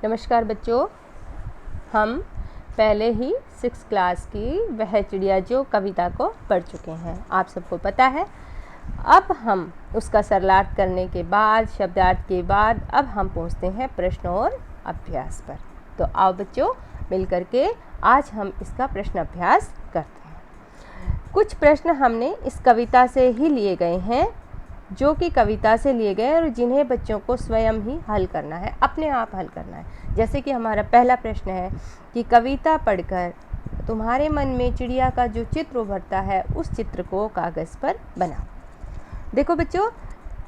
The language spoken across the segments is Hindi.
नमस्कार बच्चों, हम पहले ही 6 क्लास की वह चिड़िया जो कविता को पढ़ चुके हैं, आप सबको पता है। अब हम उसका सरलार्थ करने के बाद, शब्दार्थ के बाद अब हम पहुंचते हैं प्रश्न और अभ्यास पर। तो आओ बच्चों, मिल करके आज हम इसका प्रश्न अभ्यास करते हैं। कुछ प्रश्न हमने इस कविता से ही लिए गए हैं, जो कि कविता से लिए गए और जिन्हें बच्चों को स्वयं ही हल करना है, अपने आप हल करना है। जैसे कि हमारा पहला प्रश्न है कि कविता पढ़कर तुम्हारे मन में चिड़िया का जो चित्र उभरता है उस चित्र को कागज़ पर बनाओ। देखो बच्चों,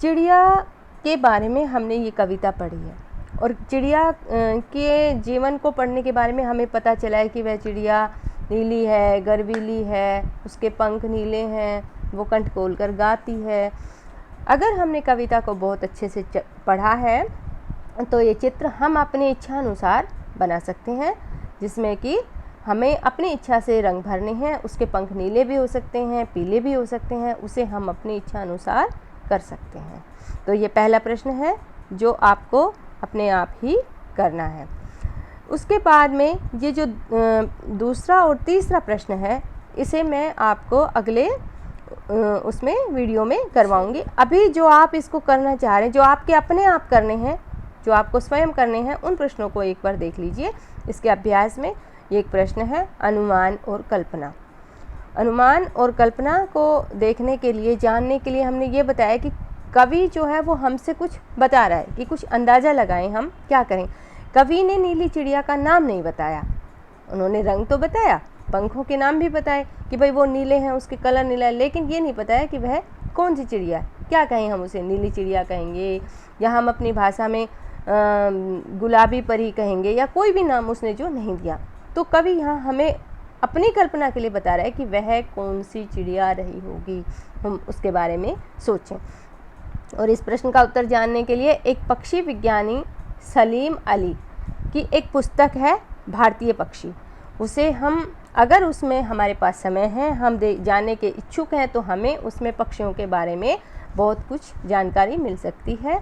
चिड़िया के बारे में हमने ये कविता पढ़ी है और चिड़िया के जीवन को पढ़ने के बारे में हमें पता चला है कि वह चिड़िया नीली है, गर्वीली है, उसके पंख नीले हैं, वो कंठ खोलकर गाती है। अगर हमने कविता को बहुत अच्छे से पढ़ा है तो ये चित्र हम अपनी इच्छा अनुसार बना सकते हैं, जिसमें कि हमें अपनी इच्छा से रंग भरने हैं। उसके पंख नीले भी हो सकते हैं, पीले भी हो सकते हैं, उसे हम अपनी इच्छा अनुसार कर सकते हैं। तो ये पहला प्रश्न है जो आपको अपने आप ही करना है। उसके बाद में ये जो दूसरा और तीसरा प्रश्न है, इसे मैं आपको अगले उसमें वीडियो में करवाऊंगी। अभी जो आप इसको करना चाह रहे हैं, जो आपके अपने आप करने हैं, जो आपको स्वयं करने हैं, उन प्रश्नों को एक बार देख लीजिए। इसके अभ्यास में ये एक प्रश्न है, अनुमान और कल्पना। अनुमान और कल्पना को देखने के लिए, जानने के लिए हमने ये बताया कि कवि जो है वो हमसे कुछ बता रहा है कि कुछ अंदाज़ा लगाएं। हम क्या करें? कवि ने नीली चिड़िया का नाम नहीं बताया, उन्होंने रंग तो बताया, पंखों के नाम भी बताए कि भाई वो नीले हैं, उसके कलर नीला है, लेकिन ये नहीं बताया कि वह कौन सी चिड़िया है। क्या कहें हम उसे? नीली चिड़िया कहेंगे या हम अपनी भाषा में गुलाबी परी कहेंगे, या कोई भी नाम उसने जो नहीं दिया। तो कवि यहाँ हमें अपनी कल्पना के लिए बता रहा है कि वह कौन सी चिड़िया रही होगी, हम उसके बारे में सोचें। और इस प्रश्न का उत्तर जानने के लिए एक पक्षी विज्ञानी सलीम अली की एक पुस्तक है, भारतीय पक्षी। उसे हम, अगर उसमें हमारे पास समय है, हम जानने के इच्छुक हैं, तो हमें उसमें पक्षियों के बारे में बहुत कुछ जानकारी मिल सकती है,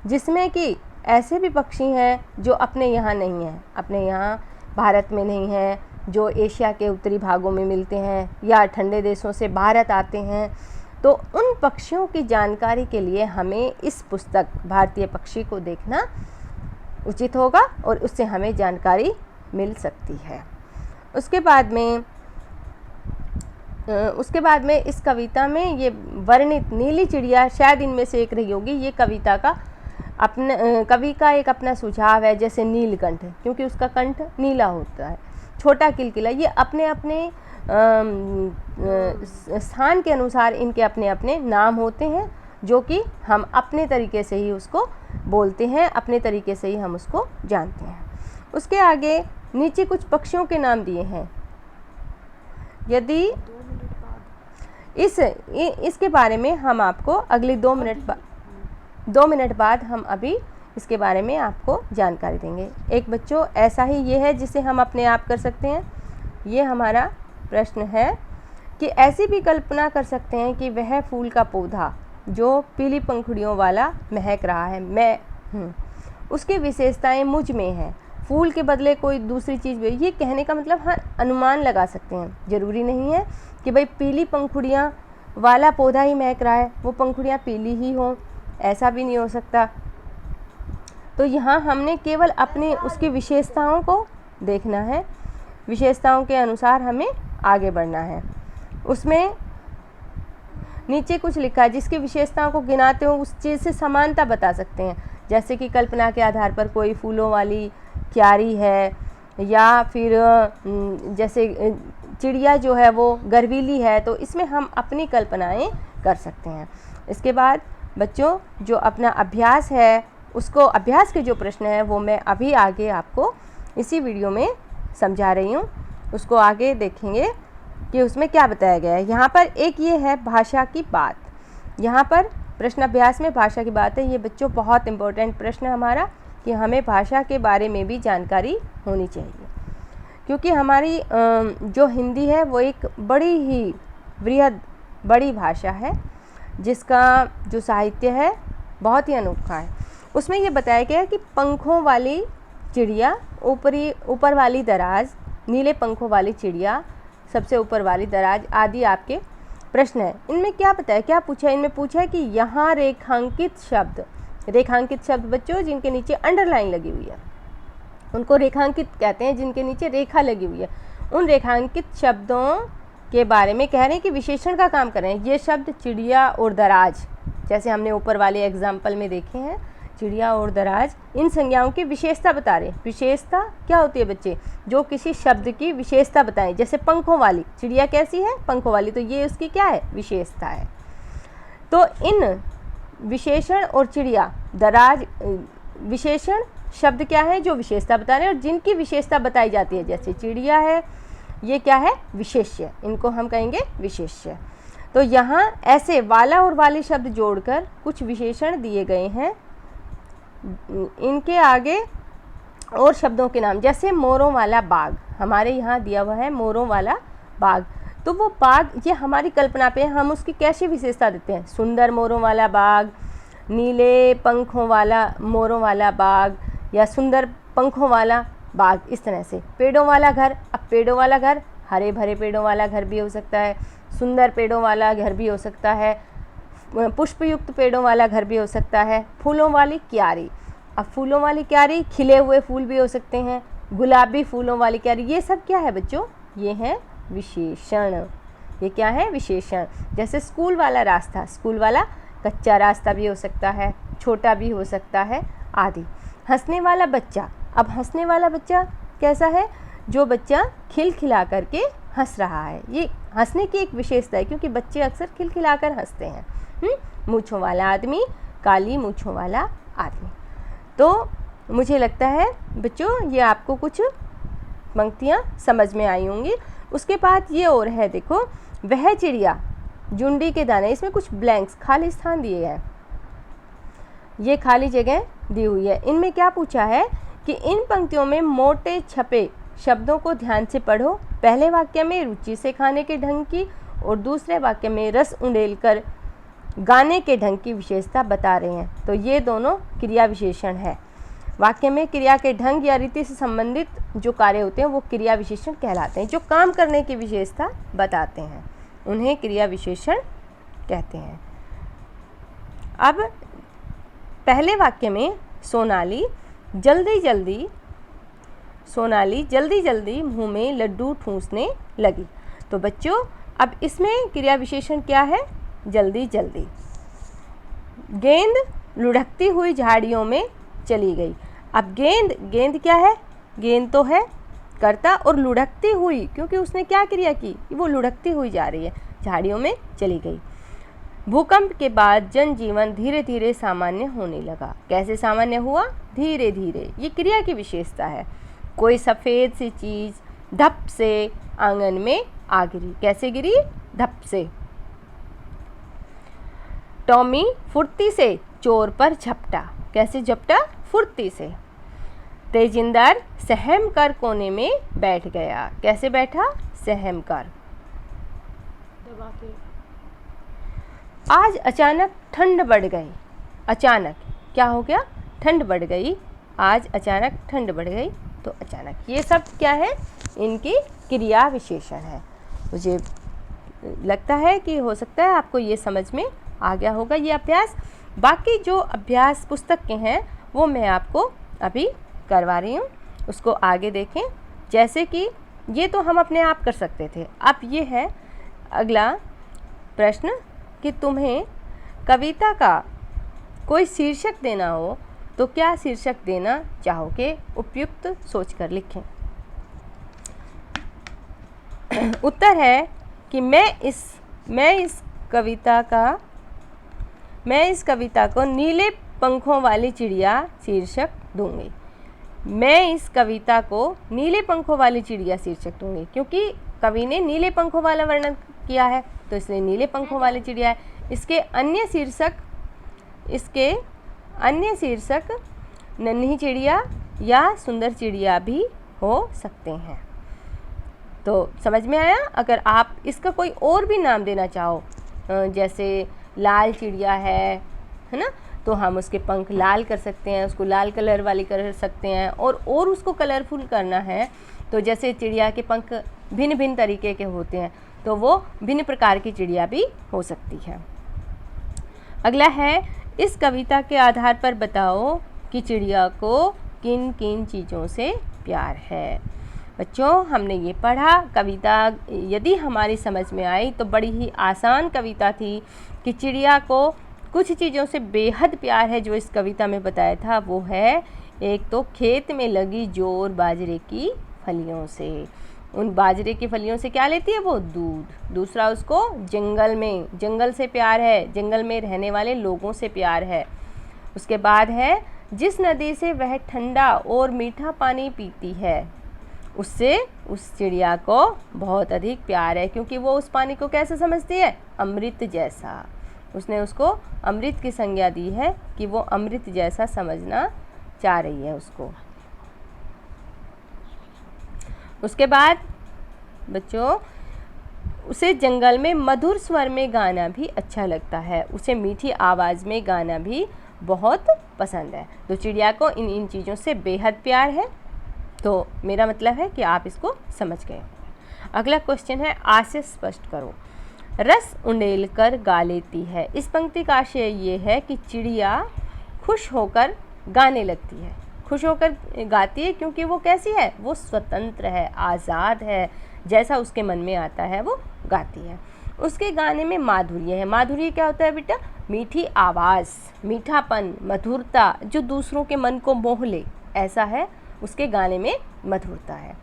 जिसमें कि ऐसे भी पक्षी हैं जो अपने यहाँ नहीं हैं, अपने यहाँ भारत में नहीं हैं, जो एशिया के उत्तरी भागों में मिलते हैं या ठंडे देशों से भारत आते हैं। तो उन पक्षियों की जानकारी के लिए हमें इस पुस्तक भारतीय पक्षी को देखना उचित होगा और उससे हमें जानकारी मिल सकती है। उसके बाद में इस कविता में ये वर्णित नीली चिड़िया शायद इनमें से एक रही होगी। ये कविता का कवि का एक अपना सुझाव है, जैसे नीलकंठ, क्योंकि उसका कंठ नीला होता है, छोटा किलकिला। ये अपने अपने स्थान के अनुसार इनके अपने अपने नाम होते हैं, जो कि हम अपने तरीके से ही उसको बोलते हैं, अपने तरीके से ही हम उसको जानते हैं। उसके आगे नीचे कुछ पक्षियों के नाम दिए हैं। यदि इसके बारे में हम आपको अगले 2 मिनट बाद हम अभी इसके बारे में आपको जानकारी देंगे। एक बच्चों ऐसा ही ये है जिसे हम अपने आप कर सकते हैं। ये हमारा प्रश्न है कि ऐसी भी कल्पना कर सकते हैं कि वह फूल का पौधा जो पीली पंखुड़ियों वाला महक रहा है, मैं हूँ, उसकी विशेषताएं मुझ में हैं, फूल के बदले कोई दूसरी चीज़ भी। ये कहने का मतलब हाँ, अनुमान लगा सकते हैं। ज़रूरी नहीं है कि भाई पीली पंखुड़ियाँ वाला पौधा ही महक रहा है, वो पंखुड़ियाँ पीली ही हों, ऐसा भी नहीं हो सकता। तो यहाँ हमने केवल अपनी उसकी विशेषताओं को देखना है, विशेषताओं के अनुसार हमें आगे बढ़ना है। उसमें नीचे कुछ लिखा है, जिसकी विशेषताओं को गिनाते हो उस चीज़ से समानता बता सकते हैं। जैसे कि कल्पना के आधार पर कोई फूलों वाली क्यारी है, या फिर जैसे चिड़िया जो है वो गर्वीली है, तो इसमें हम अपनी कल्पनाएं कर सकते हैं। इसके बाद बच्चों जो अपना अभ्यास है, उसको अभ्यास के जो प्रश्न है वो मैं अभी आगे आपको इसी वीडियो में समझा रही हूँ, उसको आगे देखेंगे कि उसमें क्या बताया गया है। यहाँ पर एक ये है भाषा की बात, यहाँ पर प्रश्न अभ्यास में भाषा की बात है। ये बच्चों बहुत इम्पोर्टेंट प्रश्न है हमारा, कि हमें भाषा के बारे में भी जानकारी होनी चाहिए, क्योंकि हमारी जो हिंदी है वो एक बड़ी ही बड़ी भाषा है, जिसका जो साहित्य है बहुत ही अनोखा है। उसमें ये बताया गया है कि पंखों वाली चिड़िया, ऊपर वाली दराज, नीले पंखों वाली चिड़िया, सबसे ऊपर वाली दराज आदि आपके प्रश्न है। इनमें क्या बताया, क्या पूछा है? इनमें पूछा है कि यहाँ रेखांकित शब्द बच्चों जिनके नीचे अंडरलाइन लगी हुई है उनको रेखांकित कहते हैं, जिनके नीचे रेखा लगी हुई है। उन रेखांकित शब्दों के बारे में कह रहे हैं कि विशेषण का काम कर रहे हैं। ये शब्द चिड़िया और दराज, जैसे हमने ऊपर वाले एग्जाम्पल में देखे हैं, चिड़िया और दराज इन संज्ञाओं की विशेषता बता रहे हैं। विशेषता क्या होती है बच्चे? जो किसी शब्द की विशेषता बताएं। जैसे पंखों वाली चिड़िया कैसी है? पंखों वाली, तो ये उसकी क्या है? विशेषता है। तो इन विशेषण और चिड़िया, दराज, विशेषण शब्द क्या है? जो विशेषता बता रहे हैं, और जिनकी विशेषता बताई जाती है, जैसे चिड़िया है, ये क्या है? विशेष्य, इनको हम कहेंगे विशेष्य। तो यहाँ ऐसे वाला और वाली शब्द जोड़कर कुछ विशेषण दिए गए हैं। इनके आगे और शब्दों के नाम, जैसे मोरों वाला बाग, हमारे यहाँ दिया हुआ है मोरों वाला बाग। तो वो बाग ये हमारी कल्पना पे हम उसकी कैसी विशेषता देते हैं? सुंदर मोरों वाला बाग, नीले पंखों वाला मोरों वाला बाग, या सुंदर पंखों वाला बाग, इस तरह से। पेड़ों वाला घर, अब पेड़ों वाला घर हरे भरे पेड़ों वाला घर भी हो सकता है, सुंदर पेड़ों वाला घर भी हो सकता है, पुष्पयुक्त पेड़ों वाला घर भी हो सकता है। फूलों वाली क्यारी, अब फूलों वाली क्यारी खिले हुए फूल भी हो सकते हैं, गुलाबी फूलों वाली क्यारी। ये सब क्या है बच्चों? ये हैं विशेषण। ये क्या है? विशेषण। जैसे स्कूल वाला रास्ता, स्कूल वाला कच्चा रास्ता भी हो सकता है, छोटा भी हो सकता है आदि। हंसने वाला बच्चा, अब हंसने वाला बच्चा कैसा है? जो बच्चा खिलखिला करके हंस रहा है। ये हंसने की एक विशेषता है, क्योंकि बच्चे अक्सर खिलखिलाकर हंसते हैं। मूंछों वाला आदमी, काली मूंछों वाला आदमी। तो मुझे लगता है बच्चों ये आपको कुछ पंक्तियाँ समझ में आई होंगी। उसके बाद ये और है, देखो, वह चिड़िया जुंडी के दाने, इसमें कुछ ब्लैंक्स खाली स्थान दिए हैं, ये खाली जगह दी हुई है। इनमें क्या पूछा है कि इन पंक्तियों में मोटे छपे शब्दों को ध्यान से पढ़ो। पहले वाक्य में रुचि से खाने के ढंग की और दूसरे वाक्य में रस उंडेल कर गाने के ढंग की विशेषता बता रहे हैं। तो ये दोनों क्रिया विशेषण है। वाक्य में क्रिया के ढंग या रीति से संबंधित जो कार्य होते हैं वो क्रिया विशेषण कहलाते हैं। जो काम करने की विशेषता बताते हैं उन्हें क्रिया विशेषण कहते हैं। अब पहले वाक्य में सोनाली जल्दी जल्दी मुंह में लड्डू ठूंसने लगी। तो बच्चों अब इसमें क्रिया विशेषण क्या है? जल्दी जल्दी। गेंद लुढ़कती हुई झाड़ियों में चली गई। अब गेंद क्या है? गेंद तो है कर्ता, और लुढ़कती हुई, क्योंकि उसने क्या क्रिया की? वो लुढ़कती हुई जा रही है, झाड़ियों में चली गई। भूकंप के बाद जनजीवन धीरे धीरे सामान्य होने लगा। कैसे सामान्य हुआ? धीरे धीरे। ये क्रिया की विशेषता है। कोई सफ़ेद सी चीज़ धप से आंगन में आ गिरी। कैसे गिरी? धप से। टॉमी फुर्ती से चोर पर झपटा। कैसे झपटा? फुर्ती से। तेजिंदर सहम कर कोने में बैठ गया। कैसे बैठा? सहम कर। आज अचानक ठंड बढ़ गई। अचानक क्या हो गया? ठंड बढ़ गई। आज अचानक ठंड बढ़ गई, तो अचानक। ये सब क्या है? इनकी क्रिया विशेषण है। मुझे लगता है कि हो सकता है आपको ये समझ में आ गया होगा ये अभ्यास। बाकी जो अभ्यास पुस्तक के हैं वो मैं आपको अभी करवा रही हूँ, उसको आगे देखें। जैसे कि ये तो हम अपने आप कर सकते थे। अब ये है अगला प्रश्न कि तुम्हें कविता का कोई शीर्षक देना हो तो क्या शीर्षक देना चाहोगे? उपयुक्त सोचकर लिखें। उत्तर है कि मैं इस कविता को नीले पंखों वाली चिड़िया शीर्षक दूंगी। मैं इस कविता को नीले पंखों वाली चिड़िया शीर्षक दूंगी, क्योंकि कवि ने नीले पंखों वाला वर्णन किया है, तो इसलिए नीले पंखों वाली चिड़िया है। इसके अन्य शीर्षक नन्ही चिड़िया या सुंदर चिड़िया भी हो सकते हैं। तो समझ में आया? अगर आप इसका कोई और भी नाम देना चाहो, जैसे लाल चिड़िया है ना, तो हम उसके पंख लाल कर सकते हैं, उसको लाल कलर वाली कर सकते हैं। और उसको कलरफुल करना है तो जैसे चिड़िया के पंख भिन्न भिन्न तरीके के होते हैं, तो वो भिन्न प्रकार की चिड़िया भी हो सकती है। अगला है, इस कविता के आधार पर बताओ कि चिड़िया को किन किन चीज़ों से प्यार है। बच्चों, हमने ये पढ़ा कविता, यदि हमारी समझ में आई तो बड़ी ही आसान कविता थी कि चिड़िया को कुछ चीज़ों से बेहद प्यार है। जो इस कविता में बताया था वो है, एक तो खेत में लगी जोर बाजरे की फलियों से, उन बाजरे की फलियों से क्या लेती है वो, दूध। दूसरा, उसको जंगल से प्यार है, जंगल में रहने वाले लोगों से प्यार है। उसके बाद है, जिस नदी से वह ठंडा और मीठा पानी पीती है उससे उस चिड़िया को बहुत अधिक प्यार है, क्योंकि वो उस पानी को कैसे समझती है, अमृत जैसा। उसने उसको अमृत की संज्ञा दी है कि वो अमृत जैसा समझना चाह रही है उसको। उसके बाद बच्चों, उसे जंगल में मधुर स्वर में गाना भी अच्छा लगता है, उसे मीठी आवाज़ में गाना भी बहुत पसंद है। तो चिड़िया को इन चीज़ों से बेहद प्यार है। तो मेरा मतलब है कि आप इसको समझ गए। अगला क्वेश्चन है, आशय स्पष्ट करो। रस उंडेल कर गा लेती है। इस पंक्ति का आशय ये है कि चिड़िया खुश होकर गाने लगती है, खुश होकर गाती है क्योंकि वो कैसी है, वो स्वतंत्र है, आज़ाद है, जैसा उसके मन में आता है वो गाती है। उसके गाने में माधुर्य है। माधुर्य क्या होता है बेटा, मीठी आवाज़, मीठापन, मधुरता, जो दूसरों के मन को मोह ले, ऐसा है उसके गाने में मधुरता है।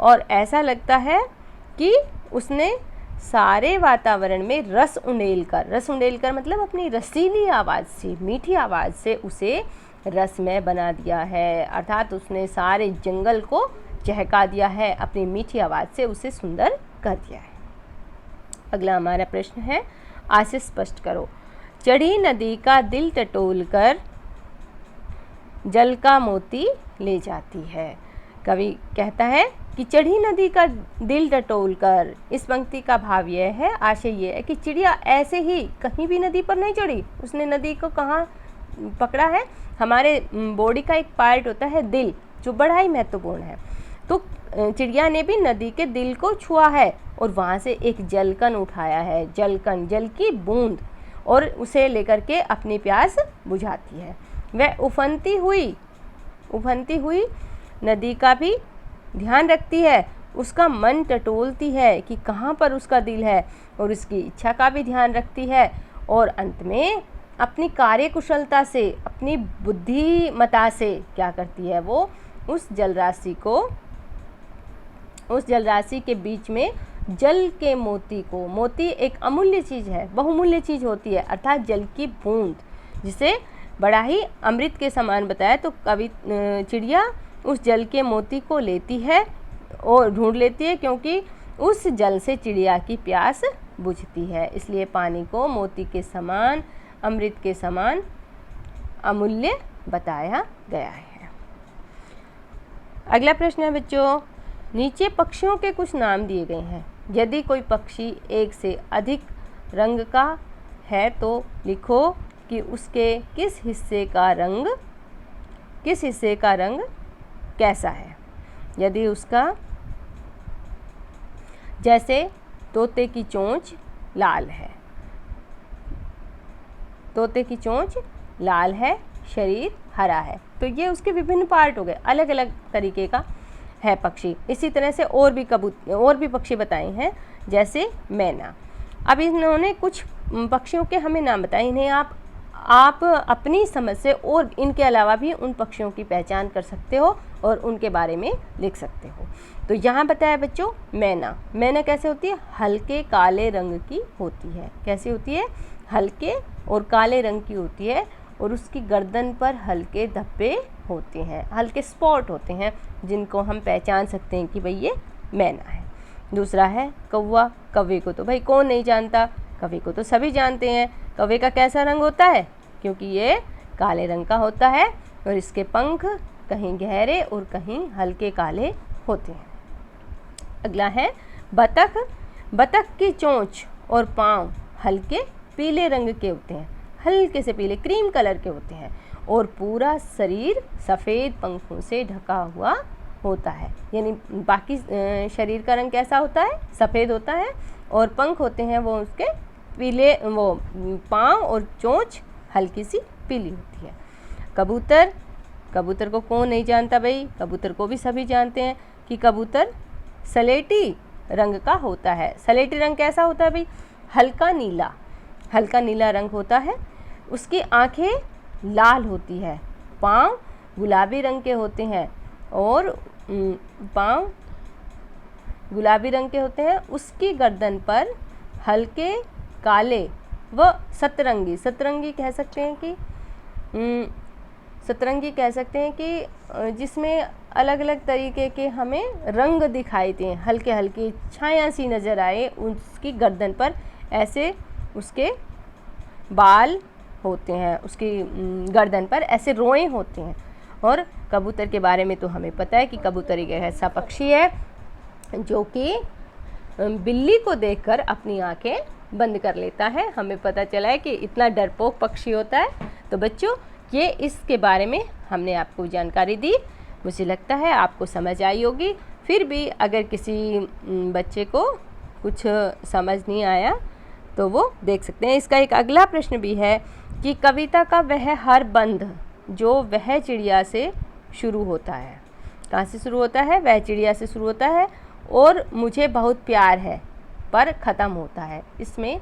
और ऐसा लगता है कि उसने सारे वातावरण में रस उंडेल कर मतलब अपनी रसीली आवाज़ से, मीठी आवाज़ से उसे रसमय बना दिया है, अर्थात उसने सारे जंगल को चहका दिया है, अपनी मीठी आवाज़ से उसे सुंदर कर दिया है। अगला हमारा प्रश्न है, आशय स्पष्ट करो। चढ़ी नदी का दिल टटोल कर जल का मोती ले जाती है। कवि कहता है कि चढ़ी नदी का दिल टटोल कर, इस पंक्ति का भाव यह है, आशय ये है कि चिड़िया ऐसे ही कहीं भी नदी पर नहीं चढ़ी, उसने नदी को कहाँ पकड़ा है, हमारे बॉडी का एक पार्ट होता है दिल, जो बड़ा ही महत्वपूर्ण है। तो चिड़िया ने भी नदी के दिल को छुआ है और वहाँ से एक जलकण उठाया है, जलकण, जल की बूंद, और उसे लेकर के अपनी प्यास बुझाती है। वह उफनती हुई नदी का भी ध्यान रखती है, उसका मन टटोलती है कि कहाँ पर उसका दिल है, और उसकी इच्छा का भी ध्यान रखती है। और अंत में अपनी कार्यकुशलता से, अपनी बुद्धिमता से क्या करती है, वो उस जलराशि के बीच में जल के मोती को, मोती एक अमूल्य चीज़ है, बहुमूल्य चीज़ होती है, अर्थात जल की बूंद, जिसे बड़ा ही अमृत के समान बताया। तो चिड़िया उस जल के मोती को लेती है और ढूंढ लेती है, क्योंकि उस जल से चिड़िया की प्यास बुझती है। इसलिए पानी को मोती के समान, अमृत के समान अमूल्य बताया गया है। अगला प्रश्न है बच्चों, नीचे पक्षियों के कुछ नाम दिए गए हैं। यदि कोई पक्षी एक से अधिक रंग का है तो लिखो कि उसके किस हिस्से का रंग कैसा है। यदि उसका, जैसे तोते की चोंच लाल है, तोते की चोंच लाल है, शरीर हरा है, तो ये उसके विभिन्न पार्ट हो गए, अलग अलग तरीके का है पक्षी। इसी तरह से और भी पक्षी बताए हैं, जैसे मैना। अब इन्होंने कुछ पक्षियों के हमें नाम बताए, इन्हें आप अपनी समझ से और इनके अलावा भी उन पक्षियों की पहचान कर सकते हो और उनके बारे में लिख सकते हो। तो यहाँ बताया बच्चों, मैना कैसे होती है, हल्के काले रंग की होती है। कैसी होती है, हल्के और काले रंग की होती है, और उसकी गर्दन पर हल्के धब्बे होते हैं, हल्के स्पॉट होते हैं, जिनको हम पहचान सकते हैं कि भाई ये मैना है। दूसरा है कौवा। कौवे को तो भाई कौन नहीं जानता, कौवे को तो सभी जानते हैं। कौवे का कैसा रंग होता है, क्योंकि ये काले रंग का होता है, और इसके पंख कहीं गहरे और कहीं हल्के काले होते हैं। अगला है बतख। बतख की चोंच और पाँव हल्के पीले रंग के होते हैं। हल्के से पीले क्रीम कलर के होते हैं और पूरा शरीर सफ़ेद पंखों से ढका हुआ होता है। यानी बाकी शरीर का रंग कैसा होता है? सफ़ेद होता है और पंख होते हैं वो उसके पीले, वो पाँव और चोंच हल्की सी पीली होती है। कबूतर, कबूतर को कौन नहीं जानता भाई? कबूतर को भी सभी जानते हैं कि कबूतर सलेटी रंग का होता है। सलेटी रंग कैसा होता है भाई? हल्का नीला, हल्का नीला रंग होता है। उसकी आंखें लाल होती है, पाँव गुलाबी रंग के होते हैं और पाँव गुलाबी रंग के होते हैं। उसकी गर्दन पर हल्के काले व सतरंगी, सतरंगी कह सकते हैं कि सतरंगी कह सकते हैं कि जिसमें अलग अलग तरीके के हमें रंग दिखाई दें, हल्के हल्के छाया सी नज़र आए। उसकी गर्दन पर ऐसे उसके बाल होते हैं, उसकी गर्दन पर ऐसे रोए होते हैं। और कबूतर के बारे में तो हमें पता है कि कबूतर एक ऐसा पक्षी है जो कि बिल्ली को देखकर अपनी आंखें बंद कर लेता है। हमें पता चला है कि इतना डरपोक पक्षी होता है। तो बच्चों, ये इसके बारे में हमने आपको जानकारी दी। मुझे लगता है आपको समझ आई होगी। फिर भी अगर किसी बच्चे को कुछ समझ नहीं आया तो वो देख सकते हैं। इसका एक अगला प्रश्न भी है कि कविता का वह हर बंध जो वह चिड़िया से शुरू होता है, कहाँ से शुरू होता है? वह चिड़िया से शुरू होता है और मुझे बहुत प्यार है पर ख़त्म होता है। इसमें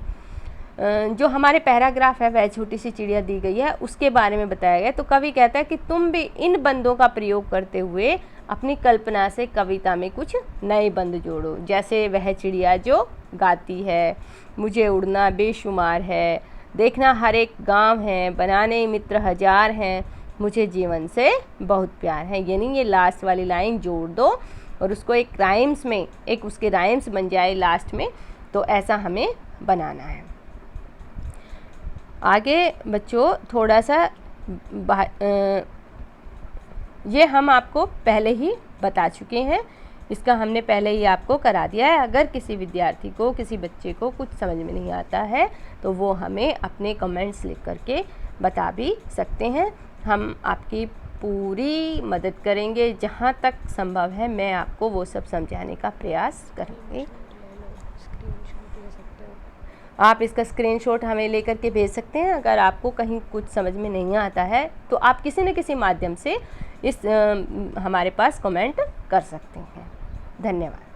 जो हमारे पैराग्राफ है वह छोटी सी चिड़िया दी गई है, उसके बारे में बताया गया। तो कवि कहता है कि तुम भी इन बंदों का प्रयोग करते हुए अपनी कल्पना से कविता में कुछ नए बंद जोड़ो। जैसे वह चिड़िया जो गाती है, मुझे उड़ना बेशुमार है, देखना हर एक गांव है, बनाने मित्र हजार हैं, मुझे जीवन से बहुत प्यार है। यानी ये लास्ट वाली लाइन जोड़ दो और उसको एक राइम्स में, एक उसके राइम्स बन जाए लास्ट में। तो ऐसा हमें बनाना है। आगे बच्चों थोड़ा सा ये हम आपको पहले ही बता चुके हैं, इसका हमने पहले ही आपको करा दिया है। अगर किसी विद्यार्थी को, किसी बच्चे को कुछ समझ में नहीं आता है तो वो हमें अपने कमेंट्स लिख करके बता भी सकते हैं। हम आपकी पूरी मदद करेंगे, जहाँ तक संभव है मैं आपको वो सब समझाने का प्रयास करूँगी। आप इसका स्क्रीनशॉट हमें लेकर के भेज सकते हैं। अगर आपको कहीं कुछ समझ में नहीं आता है तो आप किसी न किसी माध्यम से इस हमारे पास कमेंट कर सकते हैं। धन्यवाद।